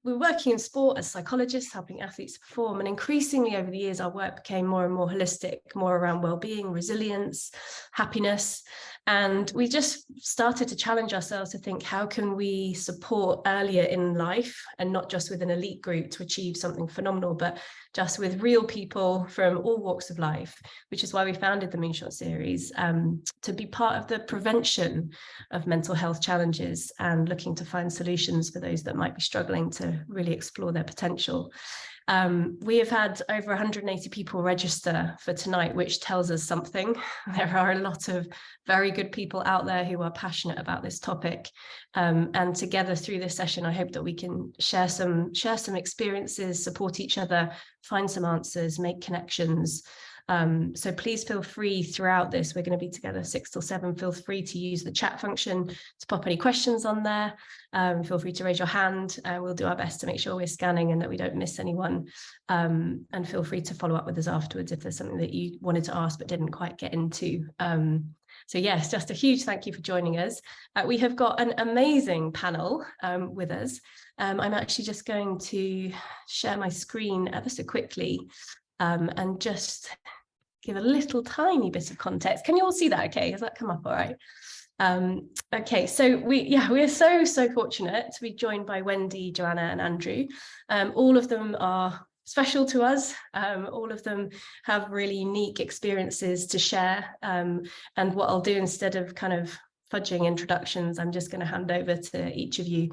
we're working in sport as psychologists, helping athletes perform, and increasingly over the years our work became more and more holistic, more around well-being, resilience, happiness, and we just started to challenge ourselves to think, how can we support earlier in life, and not just with an elite group to achieve something phenomenal, but just with real people from all walks of life, which is why we founded the Moonshot Series, to be part of the prevention of mental health challenges and looking to find solutions for those that might be struggling to really explore their potential. We have had over 180 people register for tonight, which tells us something. There are a lot of very good people out there who are passionate about this topic. And together through this session, I hope that we can share some experiences, support each other, find some answers, make connections. So please feel free throughout this. We're going to be together 6 till 7. Feel free to use the chat function to pop any questions on there. Feel free to raise your hand. We'll do our best to make sure we're scanning and that we don't miss anyone. And feel free to follow up with us afterwards if there's something that you wanted to ask but didn't quite get into. So yes, just a huge thank you for joining us. We have got an amazing panel with us. I'm actually just going to share my screen ever so quickly and just give a little tiny bit of context. Can you all see that okay? Has that come up all right? Okay, so we are so fortunate to be joined by Wendy, Joanna and Andrew. All of them are special to us. All of them have really unique experiences to share. And what I'll do, instead of kind of fudging introductions, I'm just going to hand over to each of you,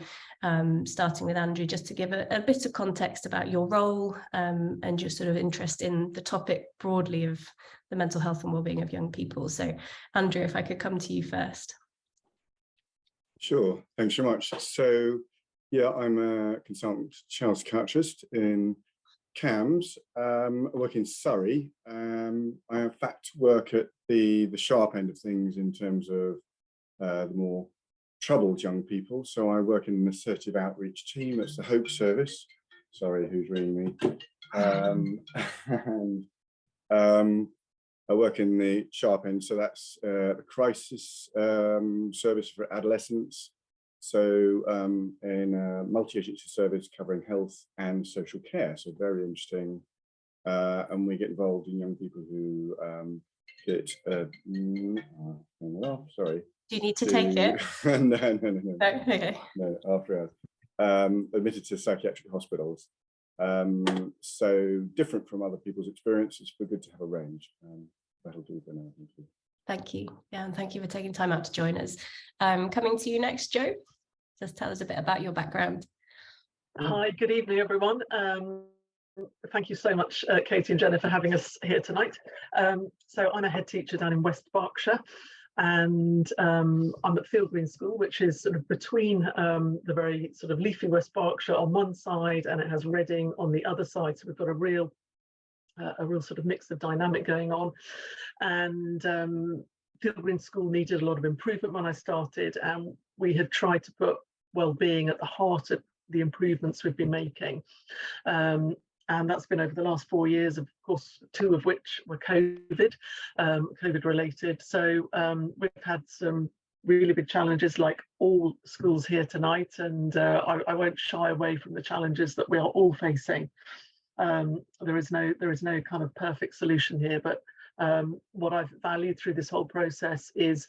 starting with Andrew, just to give a bit of context about your role and your sort of interest in the topic broadly of the mental health and wellbeing of young people. So Andrew, if I could come to you first. Sure, thanks so much. So yeah, I'm a consultant child psychiatrist in CAMS. I work in Surrey. I in fact work at the sharp end of things in terms of the more troubled young people. So I work in an assertive outreach team. It's the Hope Service. Sorry, who's ringing me? And I work in the sharp end. So that's the crisis service for adolescents. So in a multi-agency service covering health and social care. So very interesting. And we get involved in young people who get, sorry. Do you need to take it? No. Okay. No, after hours. Admitted to psychiatric hospitals. So different from other people's experiences, but good to have a range. That'll do for now. Thank you. Thank you. Yeah, and thank you for taking time out to join us. Coming to you next, Jo. Just tell us a bit about your background. Hi, good evening, everyone. Thank you so much, Katie and Jenna, for having us here tonight. So I'm a head teacher down in West Berkshire, and I'm at Field Green School, which is sort of between the very sort of leafy West Berkshire on one side, and it has Reading on the other side. So we've got a real sort of mix of dynamic going on. And Field Green School needed a lot of improvement when I started, and we had tried to put well-being at the heart of the improvements we've been making. And that's been over the last 4 years, of course, 2 of which were COVID related. So we've had some really big challenges, like all schools here tonight, and I won't shy away from the challenges that we are all facing. There is no kind of perfect solution here, but what I've valued through this whole process is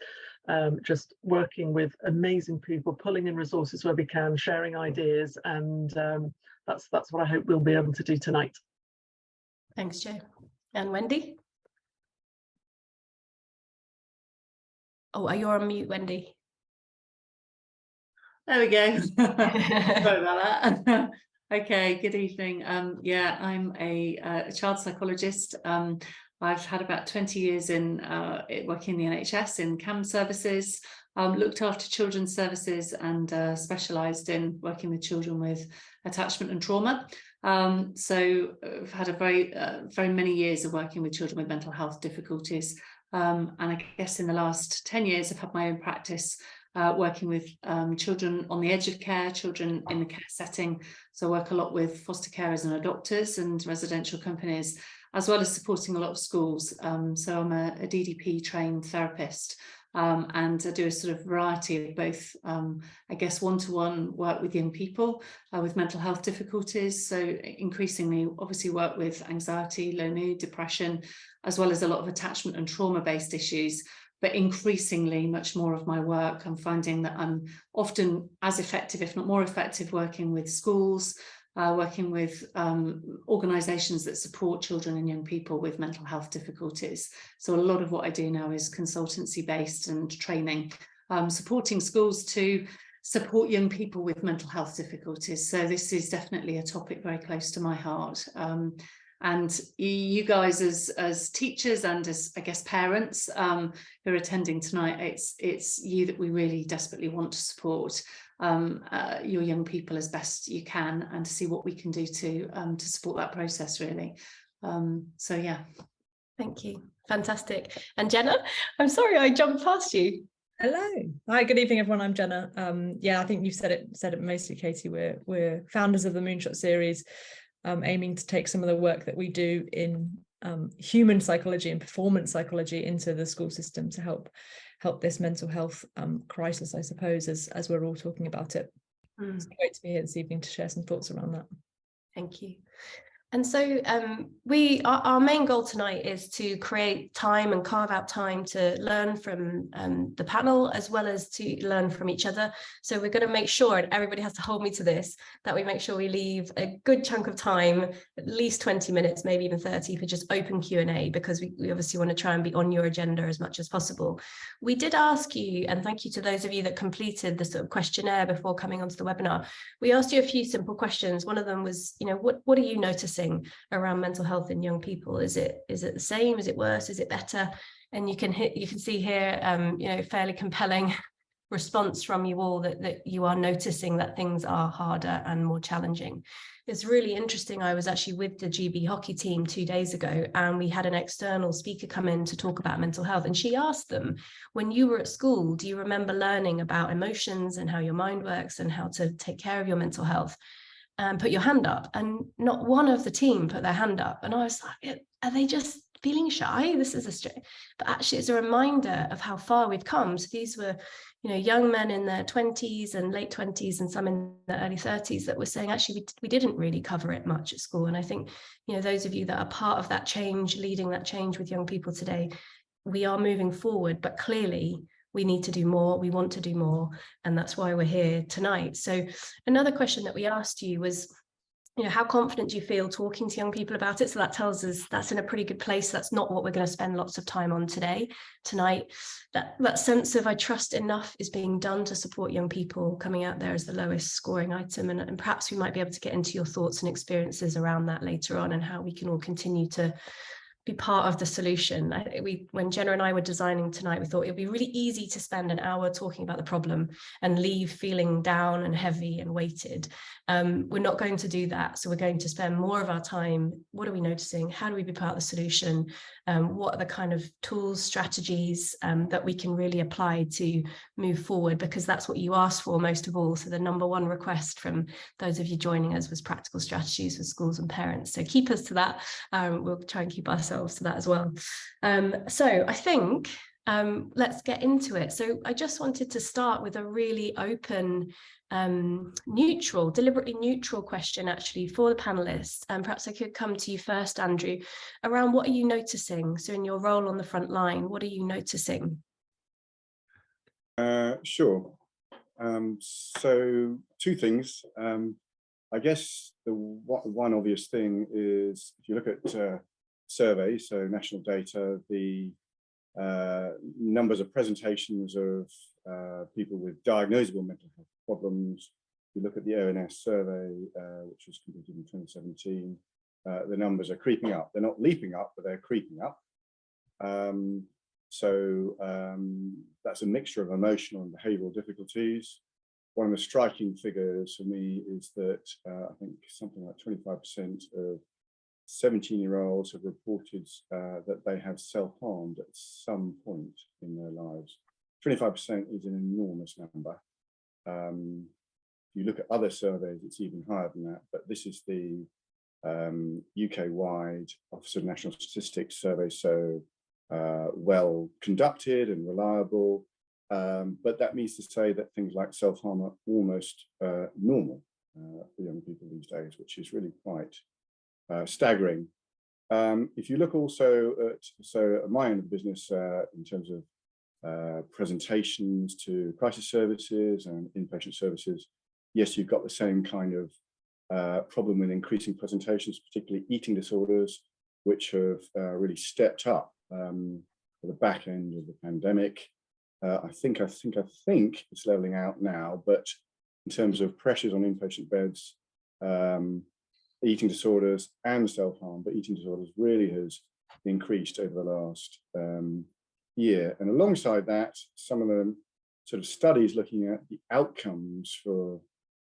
just working with amazing people, pulling in resources where we can, sharing ideas, and that's what I hope we'll be able to do tonight. Thanks, Jo. And Wendy? Oh, are you on mute, Wendy? There we go. Sorry about that. Okay, good evening. Yeah, I'm a child psychologist. I've had about 20 years in working in the NHS in CAMS services, looked after children's services, and specialised in working with children with attachment and trauma. So I've had a very many years of working with children with mental health difficulties. And I guess in the last 10 years, I've had my own practice working with children on the edge of care, children in the care setting. So I work a lot with foster carers and adopters and residential companies, as well as supporting a lot of schools. So I'm a DDP trained therapist, and I do a sort of variety of both, I guess, one-to-one work with young people with mental health difficulties. So increasingly, obviously, work with anxiety, low mood, depression, as well as a lot of attachment and trauma-based issues. But increasingly, much more of my work, I'm finding that I'm often as effective, if not more effective, working with schools, working with organisations that support children and young people with mental health difficulties. So a lot of what I do now is consultancy based and training, supporting schools to support young people with mental health difficulties. So this is definitely a topic very close to my heart. And you guys as teachers and as, I guess, parents who are attending tonight, it's you that we really desperately want to support your young people as best you can, and to see what we can do to support that process, really. So yeah. Thank you. Fantastic. And Jenna, I'm sorry I jumped past you. Hello. Hi, good evening, everyone. I'm Jenna. Yeah, I think you've said it mostly, Katie. We're founders of the Moonshot Series, aiming to take some of the work that we do in human psychology and performance psychology into the school system to help this mental health crisis, I suppose, as we're all talking about it. It's great to be here this evening to share some thoughts around that. Thank you. And so our main goal tonight is to create time and carve out time to learn from the panel, as well as to learn from each other. So we're going to make sure, and everybody has to hold me to this, that we make sure we leave a good chunk of time, at least 20 minutes, maybe even 30, for just open Q&A, because we obviously want to try and be on your agenda as much as possible. We did ask you, and thank you to those of you that completed the sort of questionnaire before coming onto the webinar, we asked you a few simple questions. One of them was, what are you noticing around mental health in young people? Is it the same? Is it worse? Is it better? And you can see here fairly compelling response from you all that you are noticing that things are harder and more challenging. It's really interesting. I was actually with the GB hockey team 2 days ago, and we had an external speaker come in to talk about mental health, and she asked them, when you were at school, do you remember learning about emotions and how your mind works and how to take care of your mental health? Put your hand up, and not one of the team put their hand up. And I was like, are they just feeling shy? This is a straight, but actually it's a reminder of how far we've come. So these were, young men in their 20s and late 20s, and some in their early 30s, that were saying, actually, we didn't really cover it much at school. And I think, those of you that are part of that change, leading that change with young people today, we are moving forward, but clearly we need to do more, we want to do more, and that's why we're here tonight. So another question that we asked you was, how confident do you feel talking to young people about it? So that tells us that's in a pretty good place. That's not what we're going to spend lots of time on tonight. That sense of I trust enough is being done to support young people coming out there as the lowest scoring item. And perhaps we might be able to get into your thoughts and experiences around that later on, and how we can all continue to be part of the solution. When Jenna and I were designing tonight, we thought it'd be really easy to spend an hour talking about the problem and leave feeling down and heavy and weighted. We're not going to do that. So we're going to spend more of our time. What are we noticing? How do we be part of the solution? What are the kind of tools, strategies that we can really apply to move forward? Because that's what you asked for most of all. So the number one request from those of you joining us was practical strategies for schools and parents. So keep us to that. We'll try and keep ourselves to that as well. So I think let's get into it. So I just wanted to start with a really open, deliberately neutral question actually for the panelists. And perhaps I could come to you first, Andrew, around what are you noticing? So in your role on the front line, what are you noticing? Sure. So two things. I guess the one obvious thing is, if you look at surveys, so national data, the numbers of presentations of people with diagnosable mental health problems. You look at the ONS survey, which was completed in 2017, the numbers are creeping up. They're not leaping up, but they're creeping up. So that's a mixture of emotional and behavioural difficulties. One of the striking figures for me is that I think something like 25% of 17-year-olds have reported that they have self-harmed at some point in their lives. 25% is an enormous number. If you look at other surveys, it's even higher than that, but this is the UK-wide Office of National Statistics survey, so well conducted and reliable. But that means to say that things like self-harm are almost normal for young people these days, which is really quite staggering. If you look also at my own business in terms of presentations to crisis services and inpatient services, yes, you've got the same kind of problem with increasing presentations, particularly eating disorders, which have really stepped up at the back end of the pandemic. I think it's leveling out now, but in terms of pressures on inpatient beds, eating disorders and self-harm, but eating disorders really has increased over the last year. And alongside that, some of the sort of studies looking at the outcomes for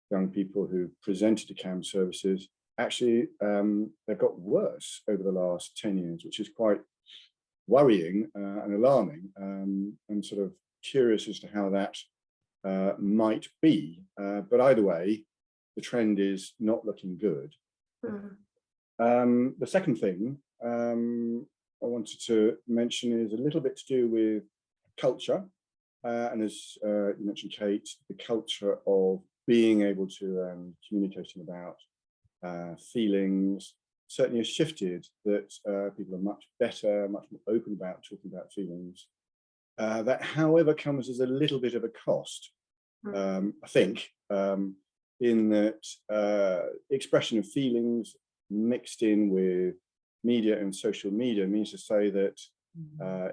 young people who presented to CAM services, actually they've got worse over the last 10 years, which is quite worrying and alarming, and sort of curious as to how that might be. But either way, the trend is not looking good. The second thing I wanted to mention is a little bit to do with culture. And as you mentioned, Kate, the culture of being able to communicating about feelings certainly has shifted, that people are much better, much more open about talking about feelings. That, however, comes as a little bit of a cost, I think, in that expression of feelings mixed in with media and social media means to say that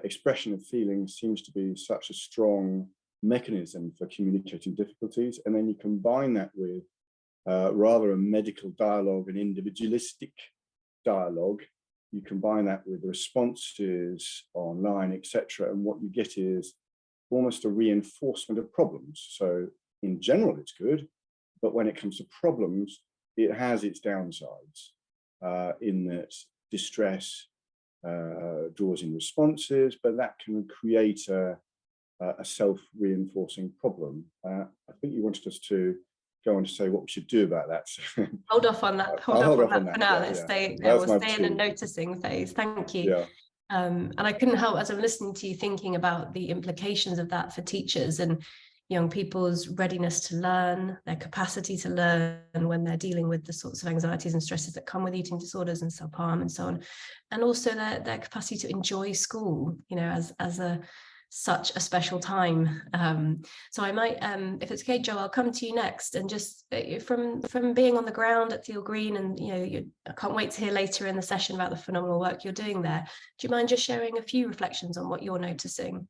expression of feelings seems to be such a strong mechanism for communicating difficulties. And then you combine that with rather a medical dialogue, an individualistic dialogue. You combine that with responses online, etc., and what you get is almost a reinforcement of problems. So in general, it's good, but when it comes to problems, it has its downsides, in that distress draws in responses, but that can create a self-reinforcing problem. I think you wanted us to go on to say what we should do about that. Hold off on that. Hold off on that for now. Let's stay. We'll stay in a noticing phase. Thank you. Yeah. And I couldn't help, as I'm listening to you, thinking about the implications of that for teachers and young people's readiness to learn, their capacity to learn when they're dealing with the sorts of anxieties and stresses that come with eating disorders and self-harm and so on, and also their capacity to enjoy school, you know, as such a special time. So I might, if it's okay, Jo, I'll come to you next, and just from being on the ground at Theale Green, and you know, I can't wait to hear later in the session about the phenomenal work you're doing there. Do you mind just sharing a few reflections on what you're noticing?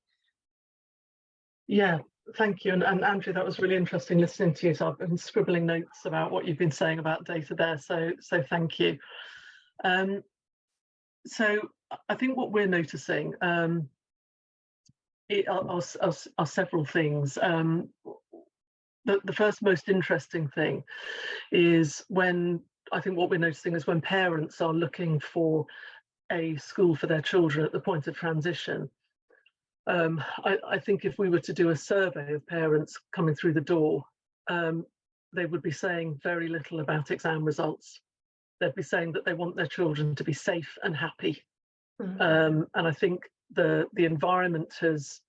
Yeah, thank you. And Andrew, that was really interesting listening to you. So I've been scribbling notes about what you've been saying about data there. So thank you. So I think what we're noticing are several things. The first most interesting thing is when, I think what we're noticing is when parents are looking for a school for their children at the point of transition. I think if we were to do a survey of parents coming through the door, they would be saying very little about exam results. They'd be saying that they want their children to be safe and happy. And I think the environment has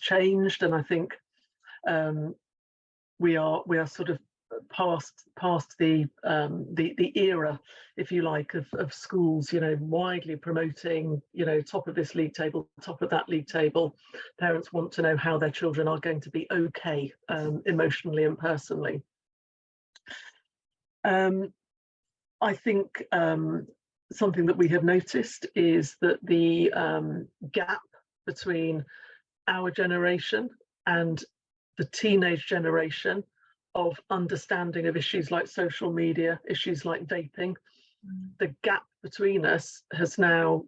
changed, and I think we are sort of past the era, if you like, of schools, you know, widely promoting, you know, top of this league table, top of that league table. Parents want to know how their children are going to be okay, emotionally and personally. I think something that we have noticed is that the gap between our generation and the teenage generation of understanding of issues like social media, issues like vaping, the gap between us has now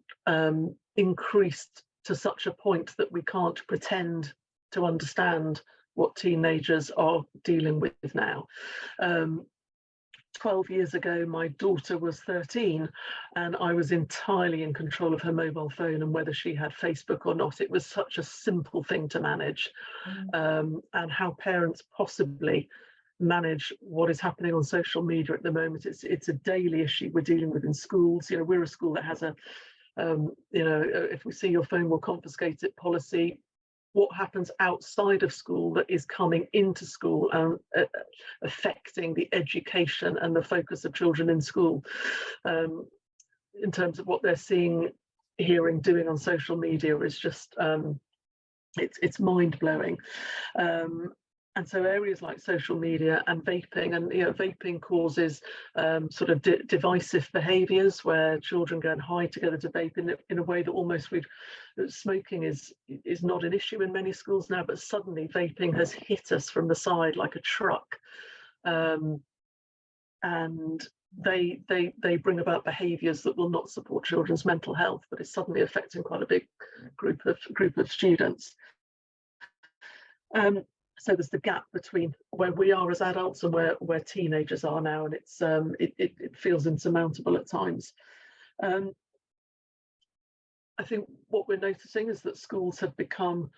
increased to such a point that we can't pretend to understand what teenagers are dealing with now. 12 years ago, my daughter was 13, and I was entirely in control of her mobile phone and whether she had Facebook or not. It was such a simple thing to manage, and how parents possibly manage what is happening on social media at the moment. It's a daily issue we're dealing with in schools. You know, we're a school that has a if we see your phone, we'll confiscate it policy. What happens outside of school that is coming into school and affecting the education and the focus of children in school, in terms of what they're seeing, hearing, doing on social media is just it's mind-blowing. And so areas like social media and vaping, and vaping causes sort of divisive behaviours where children go and hide together to vape in a way that almost smoking is not an issue in many schools now, but suddenly vaping has hit us from the side like a truck, and they bring about behaviours that will not support children's mental health, but it's suddenly affecting quite a big group of students. So there's the gap between where we are as adults and where teenagers are now, and it feels insurmountable at times. I think what we're noticing is that schools have become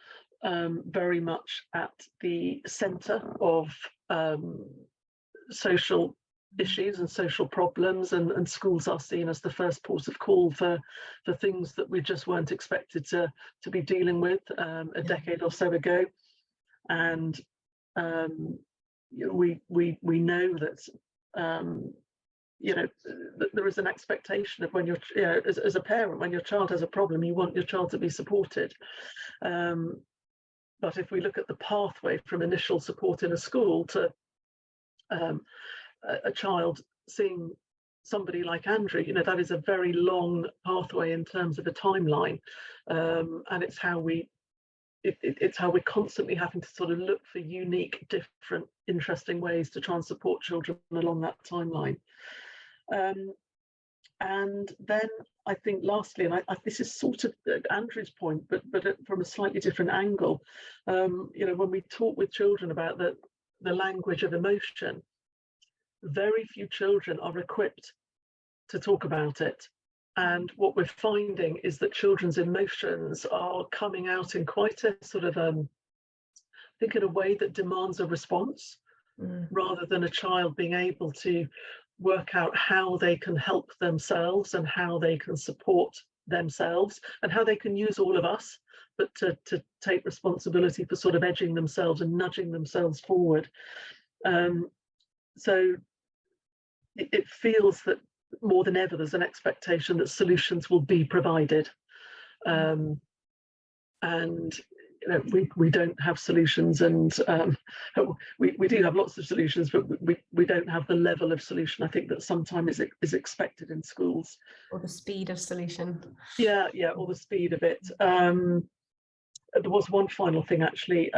very much at the centre of social issues and social problems, and schools are seen as the first port of call for things that we just weren't expected to be dealing with a decade or so ago. And we know that that there is an expectation of when you're as a parent, when your child has a problem, you want your child to be supported. But if we look at the pathway from initial support in a school to a child seeing somebody like Andrew, that is a very long pathway in terms of a timeline, and it's how we're constantly having to sort of look for unique, different, interesting ways to try and support children along that timeline. And then I think lastly, and this is sort of Andrew's point, but from a slightly different angle, when we talk with children about the language of emotion, very few children are equipped to talk about it. And what we're finding is that children's emotions are coming out in quite a sort of, I think, in a way that demands a response, rather than a child being able to work out how they can help themselves and how they can support themselves and how they can use all of us, but to take responsibility for sort of edging themselves and nudging themselves forward. So it feels that more than ever there's an expectation that solutions will be provided, and we don't have solutions, and we do have lots of solutions, but we don't have the level of solution I think that sometimes is expected in schools, or the speed of solution. Yeah, or the speed of it. There was one final thing actually.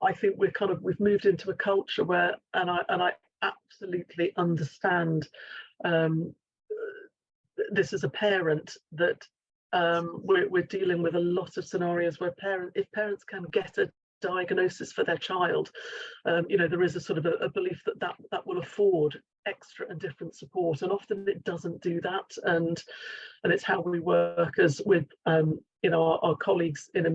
I think we've moved into a culture where, and I absolutely understand this as a parent, that we're dealing with a lot of scenarios where if parents can get a diagnosis for their child, there is a sort of a belief that will afford extra and different support, and often it doesn't do that, and it's how we work as with our colleagues in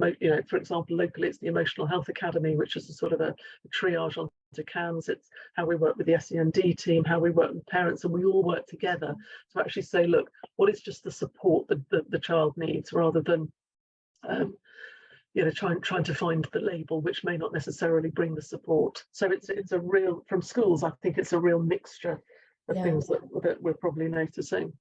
for example, locally it's the Emotional Health Academy, which is a sort of a triage onto CAMHS. It's how we work with the SEND team, how we work with parents, and we all work together to actually say, look, what is just the support that the child needs, rather than trying to find the label which may not necessarily bring the support. So it's a real, from schools, I think it's a real mixture of things that we're probably noticing.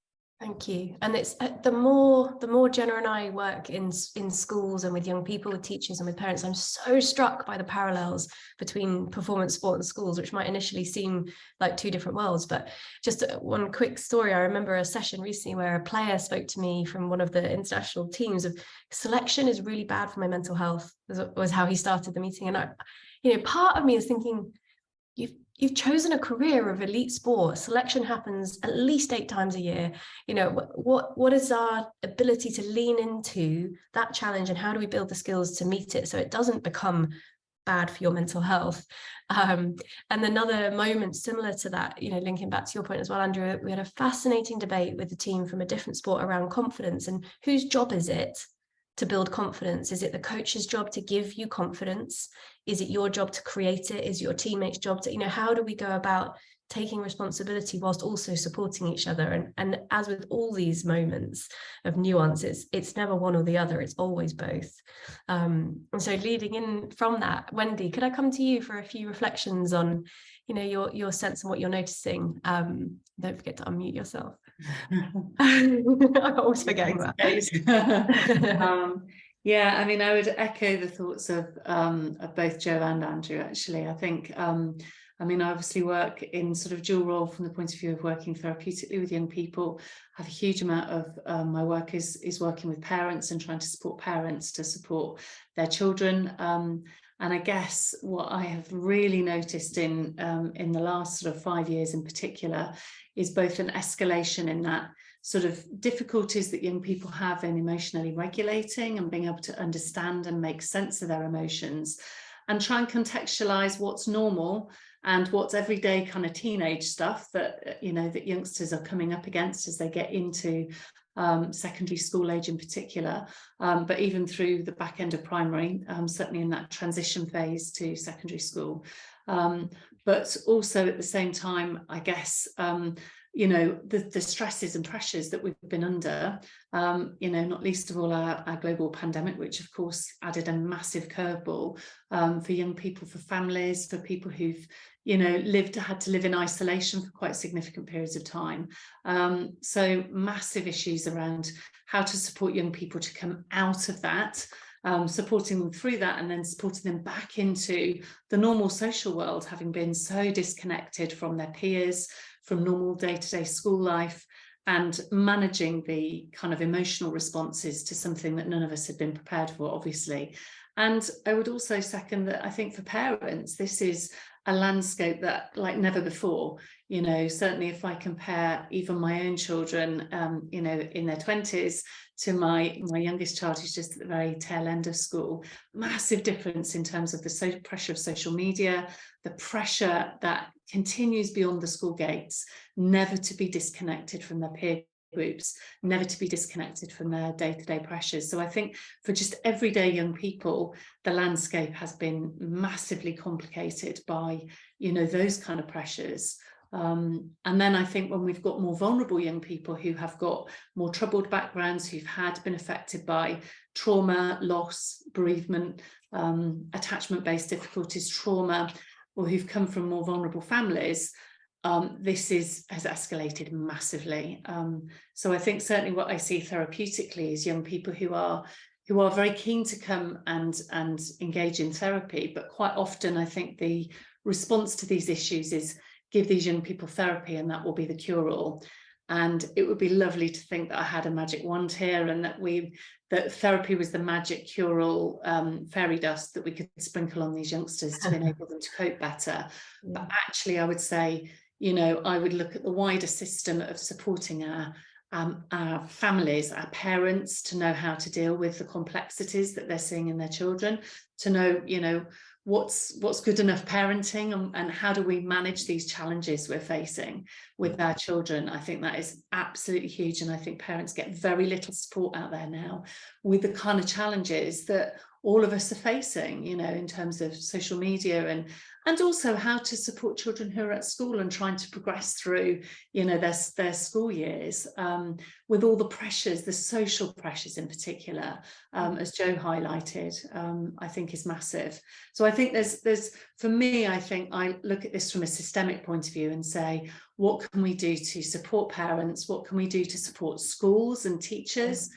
Thank you. And it's the more Jenna and I work in schools and with young people, with teachers and with parents, I'm so struck by the parallels between performance sport and schools, which might initially seem like two different worlds. But just one quick story. I remember a session recently where a player spoke to me from one of the international teams of selection is really bad for my mental health, was how he started the meeting. And part of me is thinking, you've chosen a career of elite sport. Selection happens at least 8 times a year. What is our ability to lean into that challenge, and how do we build the skills to meet it so it doesn't become bad for your mental health? And another moment similar to that, linking back to your point as well, Andrew, we had a fascinating debate with the team from a different sport around confidence and whose job is it to build confidence? Is it the coach's job to give you confidence? Is it your job to create it? Is your teammate's job to, how do we go about taking responsibility whilst also supporting each other. And as with all these moments of nuances, it's never one or the other, it's always both. And so leading in from that, Wendy, could I come to you for a few reflections on, you know, your sense and what you're noticing? Don't forget to unmute yourself. I'm always forgetting that. Yeah, I mean, I would echo the thoughts of both Jo and Andrew, actually. I think, I mean, I obviously work in sort of dual role from the point of view of working therapeutically with young people. I have a huge amount of my work is working with parents and trying to support parents to support their children. And I guess what I have really noticed in the last sort of 5 years in particular is both an escalation in that sort of difficulties that young people have in emotionally regulating and being able to understand and make sense of their emotions, and try and contextualize what's normal and what's everyday kind of teenage stuff that, you know, that youngsters are coming up against as they get into secondary school age in particular, but even through the back end of primary, certainly in that transition phase to secondary school. But also at the same time, I guess, you know, the stresses and pressures that we've been under, you know, not least of all our global pandemic, which of course added a massive curveball for young people, for families, for people who've, you know, had to live in isolation for quite significant periods of time. So massive issues around how to support young people to come out of that, supporting them through that, and then supporting them back into the normal social world, having been so disconnected from their peers, from normal day-to-day school life, and managing the kind of emotional responses to something that none of us had been prepared for, obviously. And I would also second that I think for parents, this is a landscape that like never before. You know, certainly if I compare even my own children, you know, in their 20s to my youngest child who's just at the very tail end of school, massive difference in terms of the pressure of social media, the pressure that continues beyond the school gates, never to be disconnected from their peer groups, never to be disconnected from their day-to-day pressures. So I think for just everyday young people, the landscape has been massively complicated by, you know, those kind of pressures. And then I think when we've got more vulnerable young people who have got more troubled backgrounds, who've been affected by trauma, loss, bereavement, attachment-based difficulties, trauma, or who've come from more vulnerable families, this has escalated massively. So I think certainly what I see therapeutically is young people who are very keen to come and engage in therapy, but quite often I think the response to these issues is give these young people therapy and that will be the cure-all. And it would be lovely to think that I had a magic wand here and that therapy was the magic cure-all fairy dust that we could sprinkle on these youngsters to enable them to cope better. Yeah. But actually, I would say, you know, I would look at the wider system of supporting our families, our parents, to know how to deal with the complexities that they're seeing in their children, to know, you know, what's good enough parenting and how do we manage these challenges we're facing with our children. I think that is absolutely huge, and I think parents get very little support out there now with the kind of challenges that all of us are facing, you know, in terms of social media and also how to support children who are at school and trying to progress through, you know, their school years with all the pressures, the social pressures in particular, as Jo highlighted, I think is massive. So I think there's for me, I think I look at this from a systemic point of view and say, what can we do to support parents? What can we do to support schools and teachers?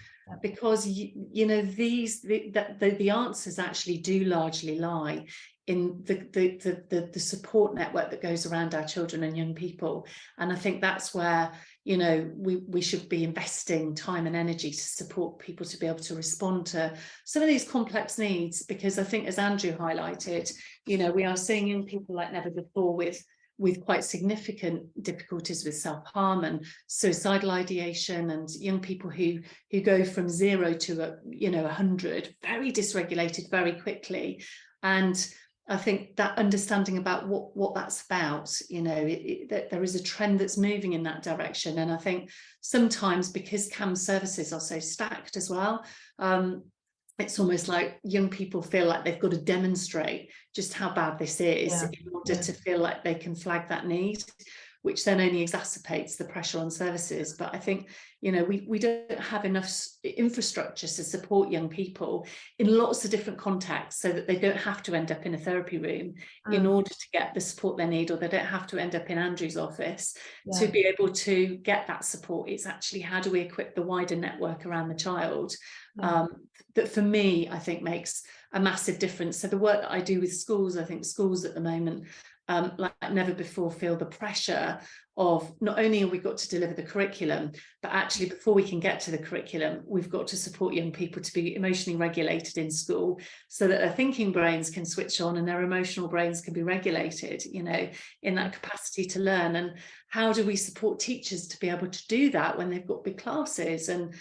Because you know, the answers actually do largely lie in the support network that goes around our children and young people. And I think that's where, you know, we should be investing time and energy to support people to be able to respond to some of these complex needs, because I think, as Andrew highlighted, you know, we are seeing young people like never before with quite significant difficulties with self-harm and suicidal ideation, and young people who go from 0 to 100 very dysregulated very quickly. And I think that understanding about what that's about, you know, that there is a trend that's moving in that direction. And I think sometimes because CAM services are so stacked as well, it's almost like young people feel like they've got to demonstrate just how bad this is in order to feel like they can flag that need, which then only exacerbates the pressure on services. But I think, you know, we don't have enough infrastructure to support young people in lots of different contexts, so that they don't have to end up in a therapy room in order to get the support they need, or they don't have to end up in Andrew's office to be able to get that support. It's actually, how do we equip the wider network around the child? That for me, I think makes a massive difference. So the work that I do with schools, I think schools at the moment, like never before, feel the pressure of, not only have we got to deliver the curriculum, but actually before we can get to the curriculum, we've got to support young people to be emotionally regulated in school, so that their thinking brains can switch on and their emotional brains can be regulated, you know, in that capacity to learn. And how do we support teachers to be able to do that when they've got big classes and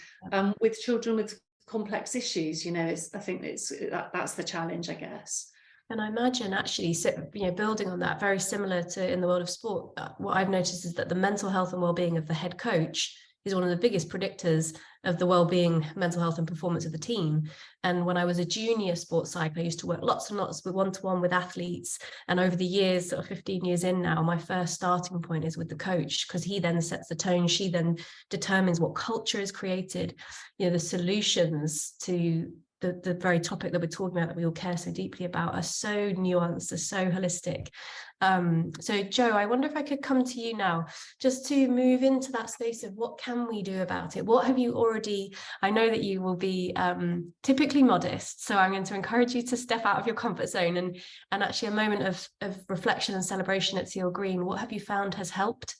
with children with complex issues? You know, I think that's the challenge, I guess. And I imagine actually, so, you know, building on that, very similar to in the world of sport, what I've noticed is that the mental health and well-being of the head coach is one of the biggest predictors of the well-being, mental health and performance of the team. And when I was a junior sports psych, I used to work lots and lots with one-to-one with athletes. And over the years, sort of 15 years in now, my first starting point is with the coach, because he then sets the tone. She then determines what culture is created, you know, the solutions to the very topic that we're talking about, that we all care so deeply about, are so nuanced, are so holistic. So Jo, I wonder if I could come to you now, just to move into that space of what can we do about it? What have you already, I know that you will be typically modest, so I'm going to encourage you to step out of your comfort zone and actually a moment of reflection and celebration at Theale Green. What have you found has helped?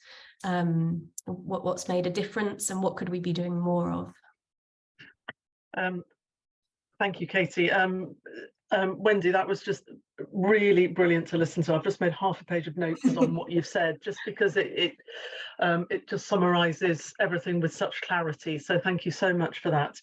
What's made a difference, and what could we be doing more of? Thank you, Katie. Wendy, that was just really brilliant to listen to. I've just made half a page of notes on what you've said, just because it just summarises everything with such clarity. So thank you so much for that.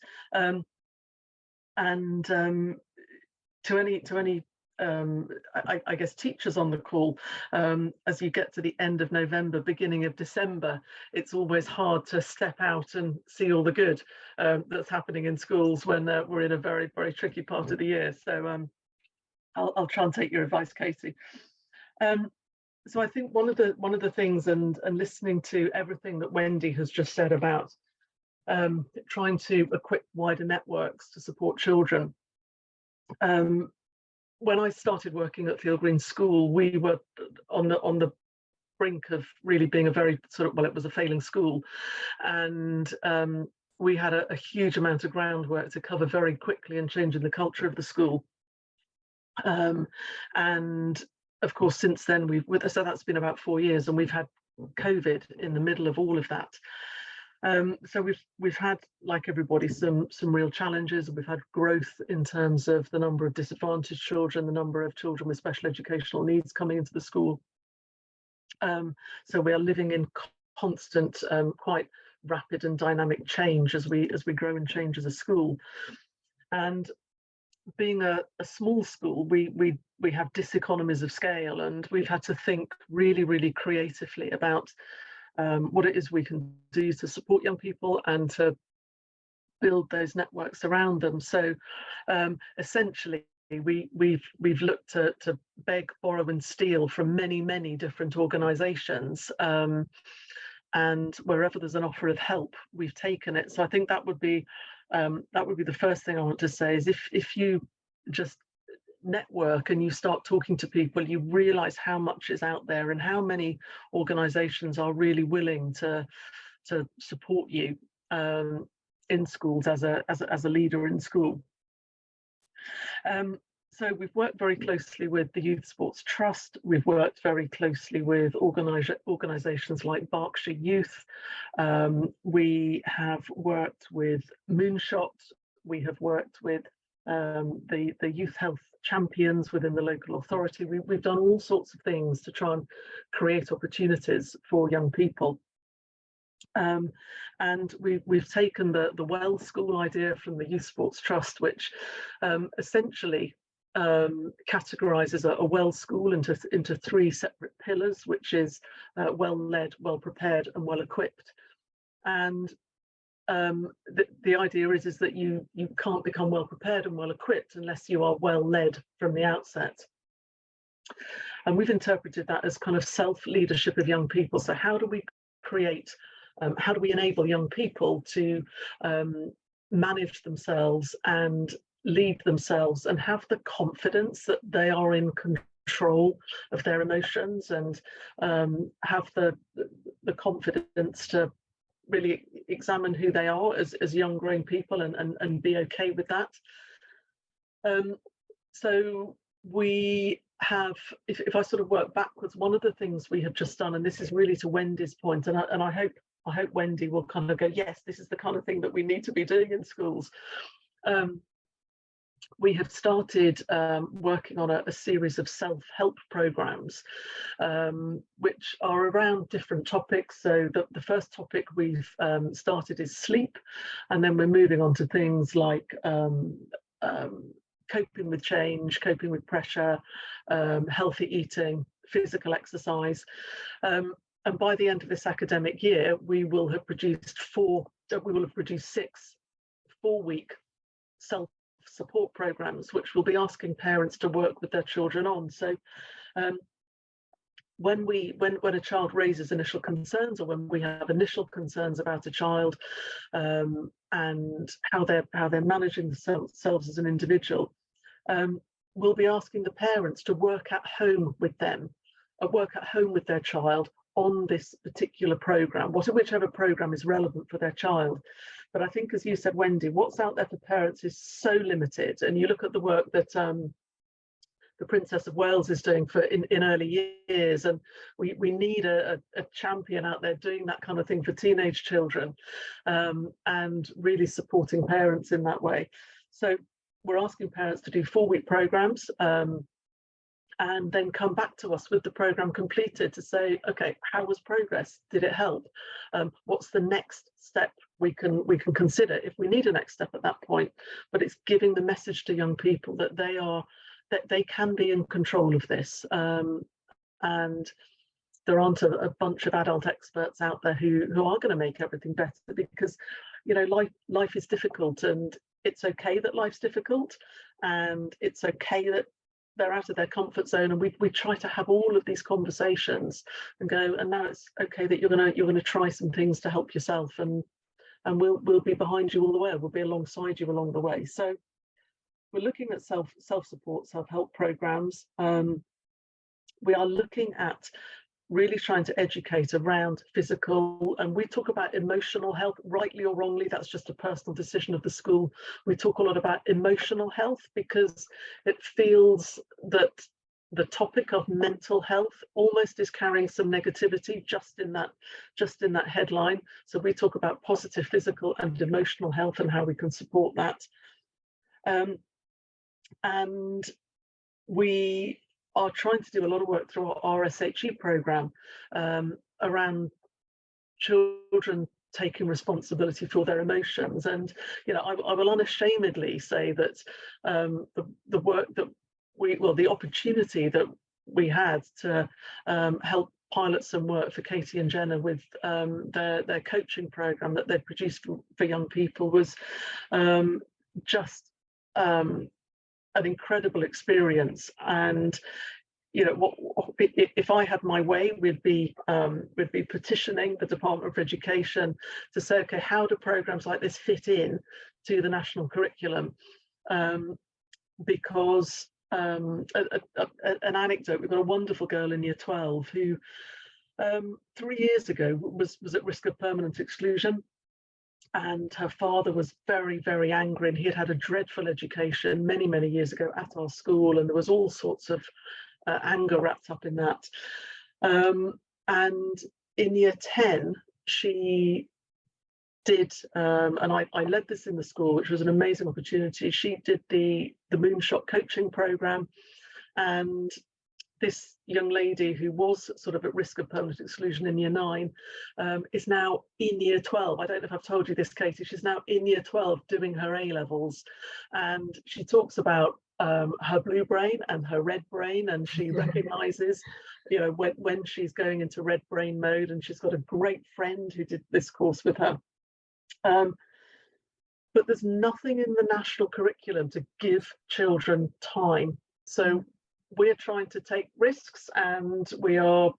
To any I guess teachers on the call, as you get to the end of November, beginning of December, it's always hard to step out and see all the good that's happening in schools when we're in a very, very tricky part of the year. So I'll try and take your advice, Katie. So I think one of the things, and listening to everything that Wendy has just said about trying to equip wider networks to support children. When I started working at Theale Green School, we were on the brink of really being a very sort of, well, it was a failing school, and we had a huge amount of groundwork to cover very quickly in changing the culture of the school. And of course, since then so that's been about 4 years, and we've had COVID in the middle of all of that. So we've had, like everybody, some real challenges. We've had growth in terms of the number of disadvantaged children, the number of children with special educational needs coming into the school. So we are living in constant, quite rapid and dynamic change as we grow and change as a school. And being a small school, we have diseconomies of scale, and we've had to think really, really creatively about what it is we can do to support young people and to build those networks around them. So essentially, we've looked to beg, borrow and steal from many different organisations, and wherever there's an offer of help, we've taken it. So I think that would be the first thing I want to say, is if you just network and you start talking to people, you realize how much is out there and how many organizations are really willing to support you in schools as a leader in school. So we've worked very closely with the Youth Sports Trust. We've worked very closely with organisations like Berkshire Youth. We have worked with Moonshot. We have worked with the youth health champions within the local authority. We've done all sorts of things to try and create opportunities for young people. And we've taken the Well School idea from the Youth Sports Trust, which essentially categorises a well school into 3 separate pillars, which is well led, well prepared and well equipped. And the idea is that you can't become well prepared and well equipped unless you are well led from the outset. And we've interpreted that as kind of self-leadership of young people. So how do we create, how do we enable young people to manage themselves and lead themselves and have the confidence that they are in control of their emotions, and have the confidence to really examine who they are as young growing people and be okay with that. So we have, if I sort of work backwards, one of the things we have just done, and this is really to Wendy's point, and I hope Wendy will kind of go, yes, this is the kind of thing that we need to be doing in schools. We have started working on a series of self-help programs, which are around different topics. So the first topic we've started is sleep, and then we're moving on to things like coping with change, coping with pressure, healthy eating, physical exercise. And by the end of this academic year, we will have produced 6 4-week self-support programs, which will be asking parents to work with their children on. So when a child raises initial concerns, or when we have initial concerns about a child, and how they're managing themselves as an individual, we'll be asking the parents to work at home with them, work at home with their child on this particular program, whichever program is relevant for their child. But I think, as you said, Wendy, what's out there for parents is so limited. And you look at the work that the Princess of Wales is doing in early years, and we need a champion out there doing that kind of thing for teenage children, and really supporting parents in that way. So we're asking parents to do 4-week programs, and then come back to us with the program completed to say, okay, how was progress? Did it help? What's the next step we can consider if we need a next step at that point? But it's giving the message to young people that they can be in control of this, and there aren't a bunch of adult experts out there who are going to make everything better, because life is difficult, and it's okay that life's difficult, and it's okay that they're out of their comfort zone, and we try to have all of these conversations and go, and now it's okay that you're gonna try some things to help yourself, and we'll be behind you all the way. We'll be alongside you along the way. So we're looking at self-support, self-help programs. We are looking at really trying to educate around physical, and we talk about emotional health, rightly or wrongly, that's just a personal decision of the school. We talk a lot about emotional health because it feels that the topic of mental health almost is carrying some negativity just in that headline. So we talk about positive physical and emotional health and how we can support that. And we are trying to do a lot of work through our RSHE program around children taking responsibility for their emotions. And I will unashamedly say that the work that the opportunity that we had to help pilot some work for Katie and Jenna with their coaching program that they've produced for young people was just an incredible experience. And if I had my way, we'd be petitioning the Department for Education to say, okay, how do programs like this fit in to the national curriculum? Because an anecdote, we've got a wonderful girl in year 12 who 3 years ago was at risk of permanent exclusion. And her father was very, very angry, and he had had a dreadful education many, many years ago at our school, and there was all sorts of anger wrapped up in that. And in year 10, she did, and I led this in the school, which was an amazing opportunity. She did the Moonshot coaching program, and this young lady who was sort of at risk of permanent exclusion in year 9 is now in year 12. I don't know if I've told you this, Katie. She's now in year 12 doing her A-levels, and she talks about her blue brain and her red brain, and she recognizes when she's going into red brain mode. And she's got a great friend who did this course with her, But there's nothing in the national curriculum to give children time. So we're trying to take risks, and we are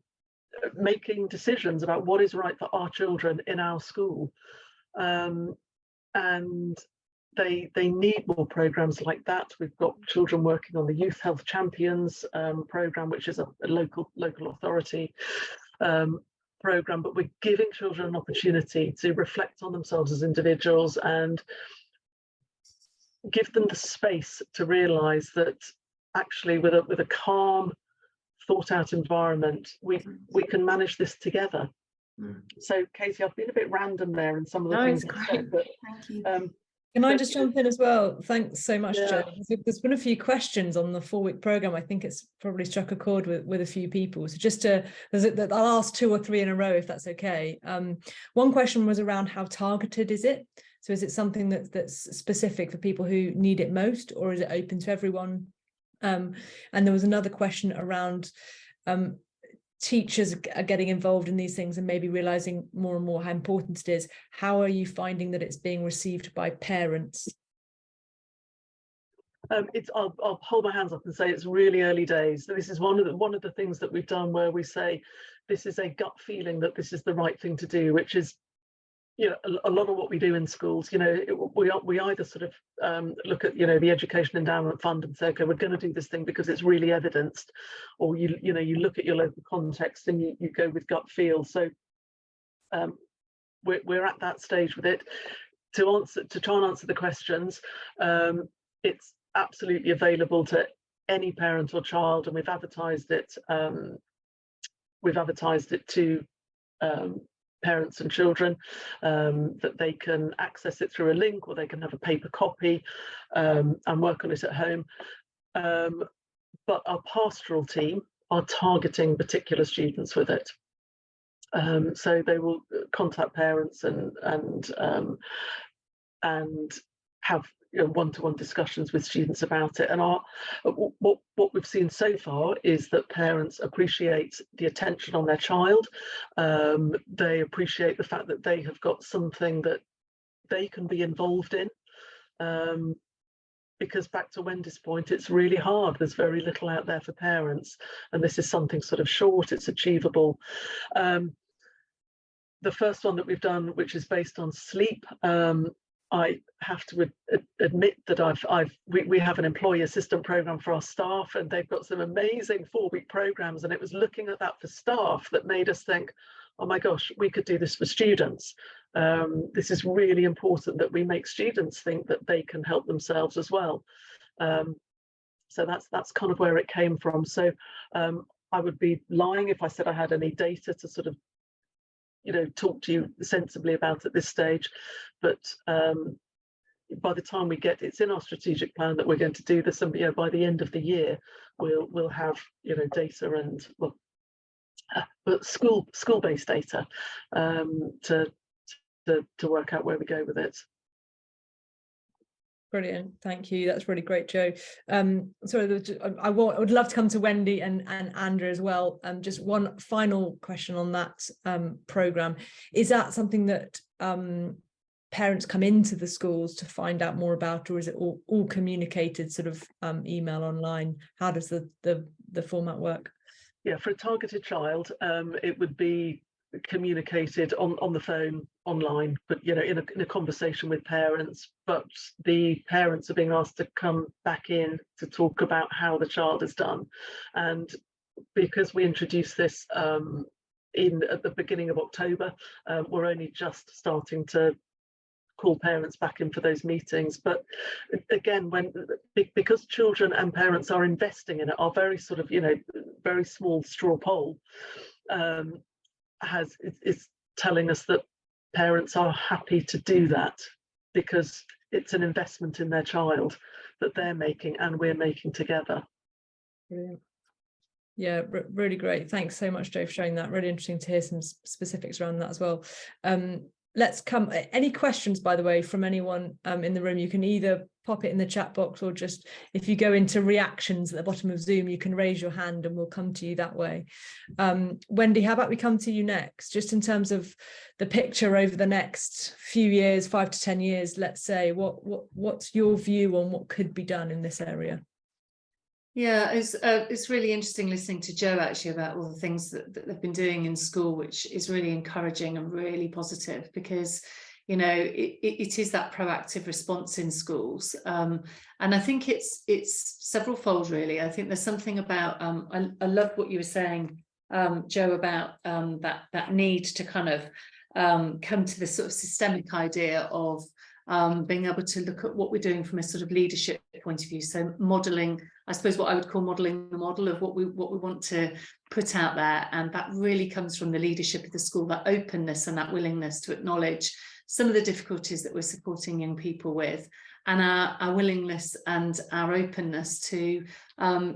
making decisions about what is right for our children in our school. And they need more programs like that. We've got children working on the Youth Health Champions program, which is a local authority program, but we're giving children an opportunity to reflect on themselves as individuals and give them the space to realize that actually with a calm, thought out environment, we can manage this together. So Coetzee, I've been a bit random there in some of the things I said, but thank you. Can I just jump in as well? Thanks so much, Yeah. Jo. There's been a few questions on the 4-week program. I think it's probably struck a chord with a few people. So just I'll ask 2 or 3 in a row, if that's okay. One question was around how targeted is it? So is it something that's specific for people who need it most, or is it open to everyone? And there was another question around teachers are getting involved in these things and maybe realizing more and more how important it is. How are you finding that it's being received by parents? I'll hold my hands up and say it's really early days. This is one of the things that we've done where we say this is a gut feeling that this is the right thing to do, which is, you know, a lot of what we do in schools. You know, we either sort of look at, you know, the Education Endowment Fund and say, okay, we're going to do this thing because it's really evidenced, or you look at your local context and you go with gut feel. So we're at that stage with it. To try and answer the questions, it's absolutely available to any parent or child, and we've advertised it. We've advertised it to parents and children, that they can access it through a link, or they can have a paper copy and work on it at home. But our pastoral team are targeting particular students with it. So they will contact parents and have, you know, one-to-one discussions with students about it. And what we've seen so far is that parents appreciate the attention on their child. They appreciate the fact that they have got something that they can be involved in. Because back to Wendy's point, it's really hard. There's very little out there for parents, and this is something sort of short, it's achievable. The first one that we've done, which is based on sleep, I have to admit that we have an employee assistant program for our staff, and they've got some amazing 4-week programs, and it was looking at that for staff that made us think, oh my gosh, we could do this for students. This is really important that we make students think that they can help themselves as well. So that's kind of where it came from. So I would be lying if I said I had any data to sort of, you know, talk to you sensibly about at this stage, but by the time we get, it's in our strategic plan that we're going to do this, and, you know, by the end of the year we'll have, you know, data and, well, but school-based data to work out where we go with it. Brilliant, thank you. That's really great, Jo. Sorry, I would love to come to Wendy and Andrew as well. Just one final question on that program. Is that something that parents come into the schools to find out more about, or is it all communicated sort of email, online? How does the format work? Yeah, for a targeted child, it would be communicated on the phone, online, but, you know, in a conversation with parents. But the parents are being asked to come back in to talk about how the child has done. And because we introduced this at the beginning of October, we're only just starting to call parents back in for those meetings. But again, because children and parents are investing in it, our very sort of, you know, very small straw poll is telling us that parents are happy to do that, because it's an investment in their child that they're making and we're making together. Brilliant. Yeah, really great. Thanks so much, Jo, for sharing that. Really interesting to hear some specifics around that as well. Let's come, any questions, by the way, from anyone in the room? You can either pop it in the chat box, or just if you go into reactions at the bottom of Zoom, you can raise your hand and we'll come to you that way. Wendy, how about we come to you next, just in terms of the picture over the next few years, 5 to 10 years, let's say, what's your view on what could be done in this area? Yeah, it's really interesting listening to Jo actually about all the things that they've been doing in school, which is really encouraging and really positive, because you know it is that proactive response in schools, and I think it's several fold really. I think there's something about I love what you were saying, Jo, about that need to kind of come to this sort of systemic idea of being able to look at what we're doing from a sort of leadership point of view. So modelling, I suppose what I would call modelling the model of what we want to put out there. And that really comes from the leadership of the school, that openness and that willingness to acknowledge some of the difficulties that we're supporting young people with, and our willingness and our openness to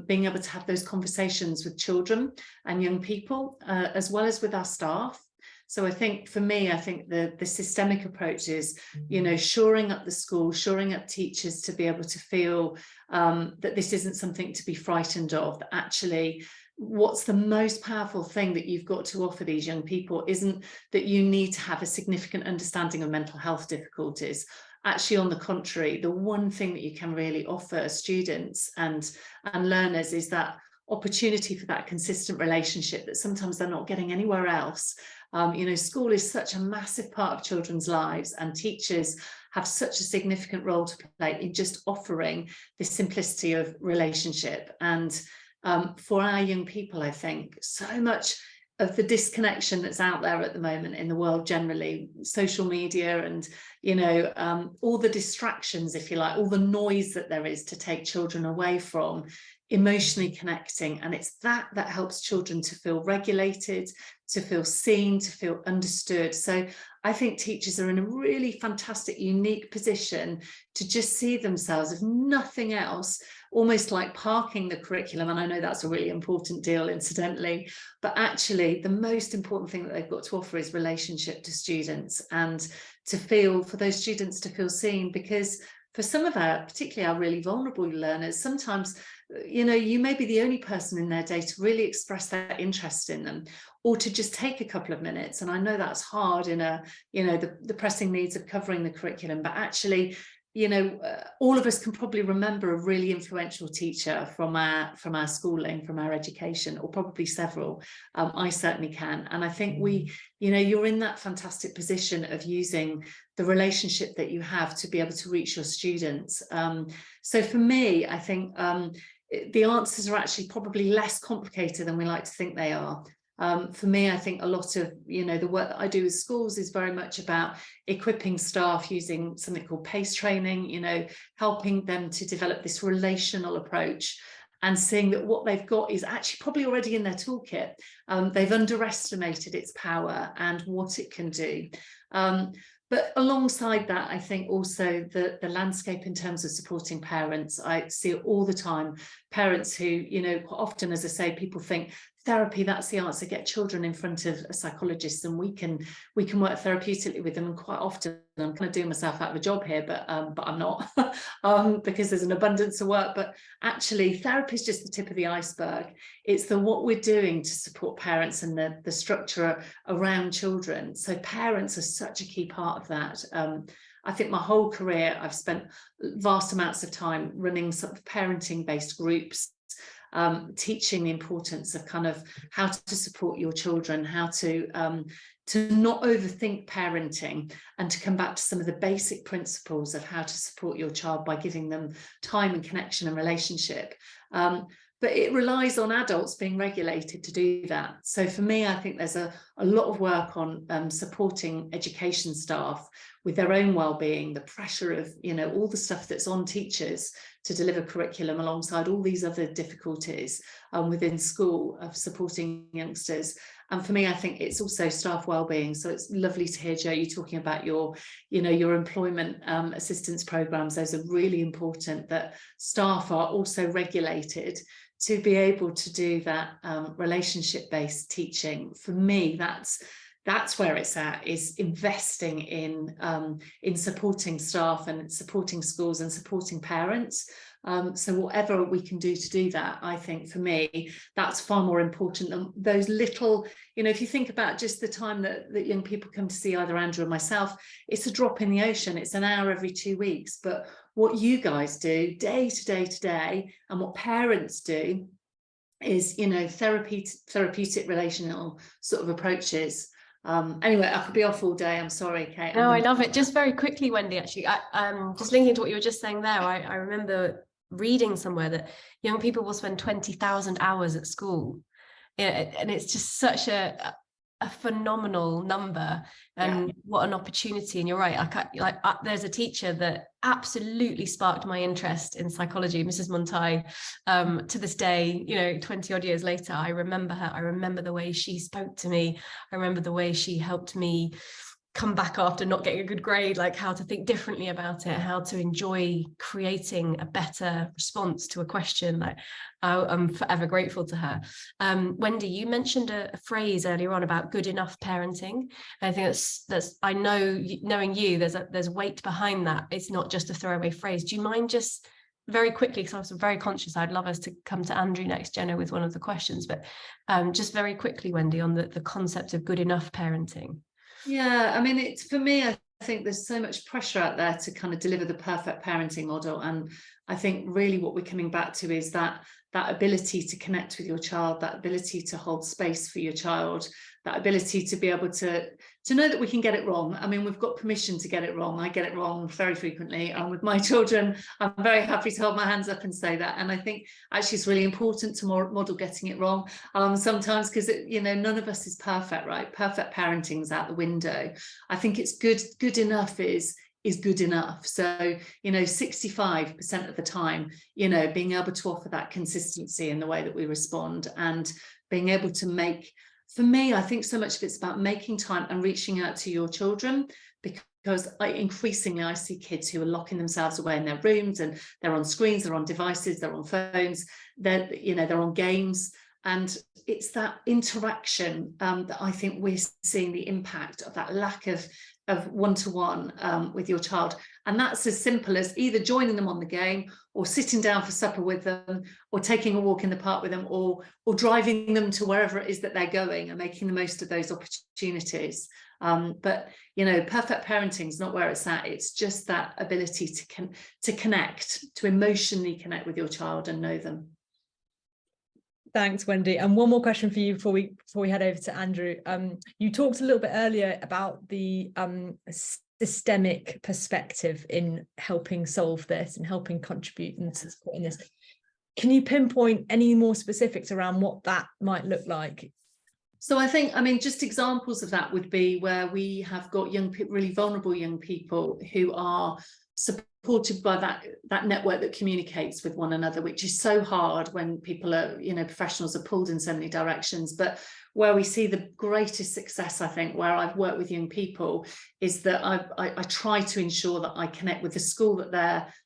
being able to have those conversations with children and young people, as well as with our staff. So I think for me, I think the systemic approach is, you know, shoring up the school, shoring up teachers to be able to feel that this isn't something to be frightened of, that actually what's the most powerful thing that you've got to offer these young people isn't that you need to have a significant understanding of mental health difficulties. Actually, on the contrary, the one thing that you can really offer students and learners is that opportunity for that consistent relationship that sometimes they're not getting anywhere else. You know, school is such a massive part of children's lives, and teachers have such a significant role to play in just offering this simplicity of relationship. And for our young people, I think so much of the disconnection that's out there at the moment in the world generally, social media and, you know, all the distractions, if you like, all the noise that there is to take children away from emotionally connecting. And it's that helps children to feel regulated, to feel seen, to feel understood. So I think teachers are in a really fantastic, unique position to just see themselves, if nothing else, almost like parking the curriculum. And I know that's a really important deal, incidentally, but actually the most important thing that they've got to offer is relationship to students, and to feel, for those students to feel seen. Because for some of our, particularly our really vulnerable learners, sometimes, you know, you may be the only person in their day to really express that interest in them, or to just take a couple of minutes. And I know that's hard in a, you know, the pressing needs of covering the curriculum, but actually, you know, all of us can probably remember a really influential teacher from our schooling, from our education, or probably several. I certainly can. And I think we, you know, you're in that fantastic position of using the relationship that you have to be able to reach your students. So for me, I think the answers are actually probably less complicated than we like to think they are. For me, I think a lot of, you know, the work that I do with schools is very much about equipping staff using something called PACE training, you know, helping them to develop this relational approach, and seeing that what they've got is actually probably already in their toolkit. They've underestimated its power and what it can do. But alongside that, I think also the landscape in terms of supporting parents, I see it all the time. Parents who, you know, quite often, as I say, people think therapy, that's the answer, get children in front of a psychologist and we can work therapeutically with them. And quite often I'm kind of doing myself out of a job here, but I'm not, because there's an abundance of work. But actually therapy is just the tip of the iceberg. It's what we're doing to support parents and the structure around children. So parents are such a key part of that. I think my whole career, I've spent vast amounts of time running sort of parenting based groups, teaching the importance of kind of how to support your children, how to not overthink parenting, and to come back to some of the basic principles of how to support your child by giving them time and connection and relationship. But it relies on adults being regulated to do that. So for me, I think there's a lot of work on supporting education staff with their own well-being, the pressure of, you know, all the stuff that's on teachers to deliver curriculum alongside all these other difficulties within school of supporting youngsters. And for me, I think it's also staff well-being. So it's lovely to hear, Jo, you talking about your, you know, your employment assistance programs. Those are really important, that staff are also regulated to be able to do that relationship-based teaching. For me, that's that's where it's at, is investing in supporting staff and supporting schools and supporting parents. So whatever we can do to do that, I think for me, that's far more important than those little, you know, if you think about just the time that young people come to see either Andrew or myself, it's a drop in the ocean. It's an hour every 2 weeks. But what you guys do day to day to day, and what parents do, is, you know, therapeutic relational sort of approaches. Anyway, I could be off all day. I'm sorry, Kate. No, I love it. Just very quickly, Wendy, actually, just linking to what you were just saying there, I remember reading somewhere that young people will spend 20,000 hours at school. And it's just such a phenomenal number, and what an opportunity. And you're right, there's a teacher that absolutely sparked my interest in psychology, Mrs. Montai. To this day, you know, 20 odd years later, I remember her. I remember the way she spoke to me. I remember the way she helped me come back after not getting a good grade, like how to think differently about it, how to enjoy creating a better response to a question. Like, I'm forever grateful to her. Wendy, you mentioned a phrase earlier on about good enough parenting. I think that's I know, knowing you, there's weight behind that. It's not just a throwaway phrase. Do you mind just very quickly, because I was very conscious, I'd love us to come to Andrew next, Jenna, with one of the questions, but just very quickly, Wendy, on the concept of good enough parenting. Yeah, I mean, it's, for me, I think there's so much pressure out there to kind of deliver the perfect parenting model. And I think really what we're coming back to is that ability to connect with your child, that ability to hold space for your child, that ability to be able to know that we can get it wrong. I mean, we've got permission to get it wrong. I get it wrong very frequently. And with my children, I'm very happy to hold my hands up and say that. And I think actually it's really important to model getting it wrong sometimes, because, you know, none of us is perfect, right? Perfect parenting's out the window. I think it's good enough is good enough. So, you know, 65% of the time, you know, being able to offer that consistency in the way that we respond, and being able to make, for me, I think so much of it's about making time and reaching out to your children, because increasingly I see kids who are locking themselves away in their rooms, and they're on screens, they're on devices, they're on phones, they're on games. And it's that interaction that I think we're seeing the impact of, that lack of one-to-one with your child. And that's as simple as either joining them on the game, or sitting down for supper with them, or taking a walk in the park with them, or driving them to wherever it is that they're going, and making the most of those opportunities. But, you know, perfect parenting is not where it's at. It's just that ability to connect, to emotionally connect with your child and know them. Thanks, Wendy. And one more question for you before we head over to Andrew. You talked a little bit earlier about the systemic perspective in helping solve this and helping contribute and supporting this. Can you pinpoint any more specifics around what that might look like? So I think, I mean, just examples of that would be where we have got young people, really vulnerable young people, who are supported by that network that communicates with one another, which is so hard when people are, you know, professionals are pulled in so many directions. But where we see the greatest success, I think, where I've worked with young people, is that I try to ensure that I connect with the school that